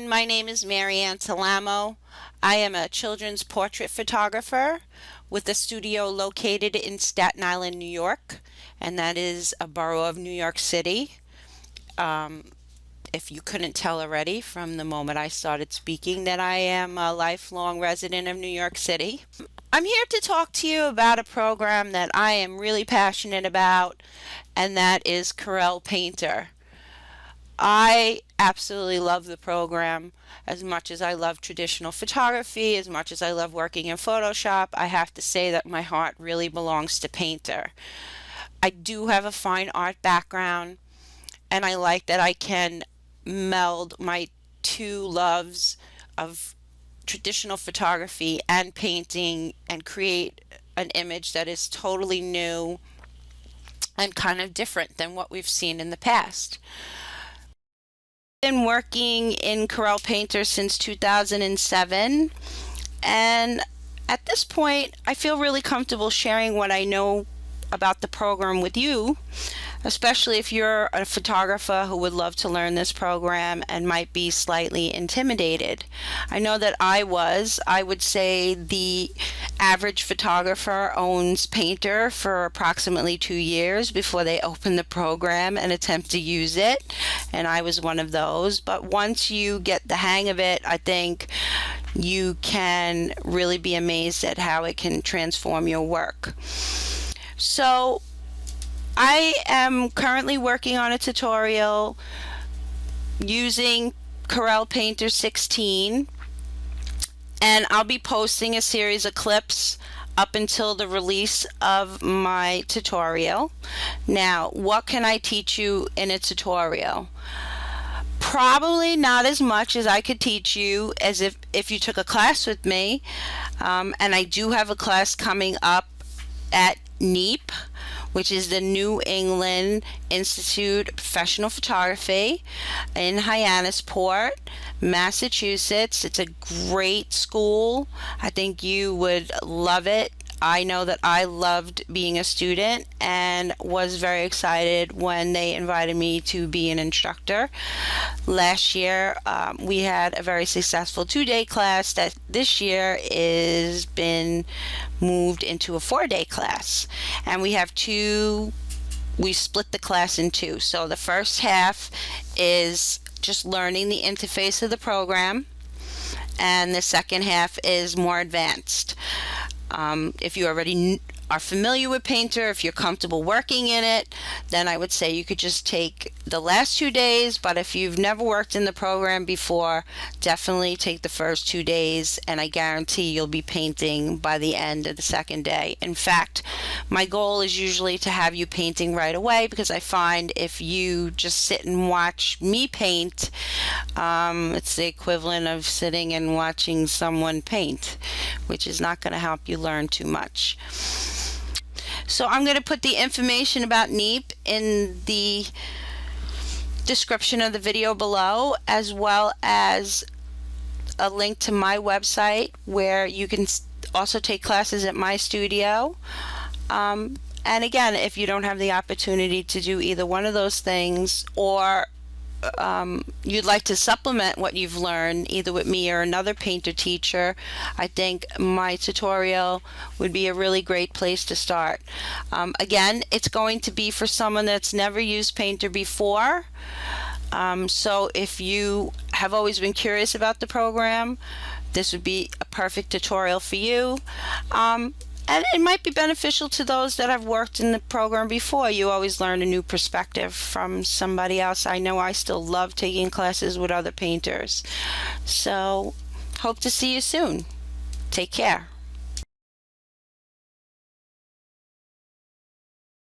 everyone. My name is MaryAnn Talamo. I am a children's portrait photographer with a studio located in Staten Island, New York, and that is a borough of New York City. Um, if you couldn't tell already from the moment I started speaking that I am a lifelong resident of New York City. I'm here to talk to you about a program that I am really passionate about, and that is Corel Painter. I absolutely love the program as much as I love traditional photography, as much as I love working in Photoshop. I have to say that my heart really belongs to Painter. I do have a fine art background, and I like that I can meld my two loves of traditional photography and painting and create an image that is totally new and kind of different than what we've seen in the past. Been working in Corel Painter since 2007, and at this point I feel really comfortable sharing what I know about the program with you, especially if you're a photographer who would love to learn this program and might be slightly intimidated. I know that I would say the average photographer owns Painter for approximately 2 years before they open the program and attempt to use it, and I was one of those. But once you get the hang of it, I think you can really be amazed at how it can transform your work. So I am currently working on a tutorial using Corel Painter 16, and I'll be posting a series of clips up until the release of my tutorial. Now, what can I teach you in a tutorial? Probably not as much as I could teach you as if you took a class with me, and I do have a class coming up at NEAP, which is the New England Institute of Professional Photography in Hyannisport, Massachusetts. It's a great school. I think you would love it. I know that I loved being a student and was very excited when they invited me to be an instructor. Last year, we had a very successful 2-day class that this year is been moved into a 4-day class. And we split the class in two. So the first half is just learning the interface of the program, and the second half is more advanced. If you already are familiar with Painter, if you're comfortable working in it, then I would say you could just take the last 2 days. But if you've never worked in the program before, definitely take the first 2 days, and I guarantee you'll be painting by the end of the second day. In fact, my goal is usually to have you painting right away, because I find if you just sit and watch me paint, it's the equivalent of sitting and watching someone paint, which is not going to help you learn too much. So I'm going to put the information about NEAP in the description of the video below, as well as a link to my website where you can also take classes at my studio. And again, if you don't have the opportunity to do either one of those things, or you'd like to supplement what you've learned either with me or another Painter teacher, I think my tutorial would be a really great place to start. Again, it's going to be for someone that's never used Painter before. So if you have always been curious about the program, this would be a perfect tutorial for you. And it might be beneficial to those that have worked in the program before. You always learn a new perspective from somebody else. I know I still love taking classes with other painters. So, hope to see you soon. Take care.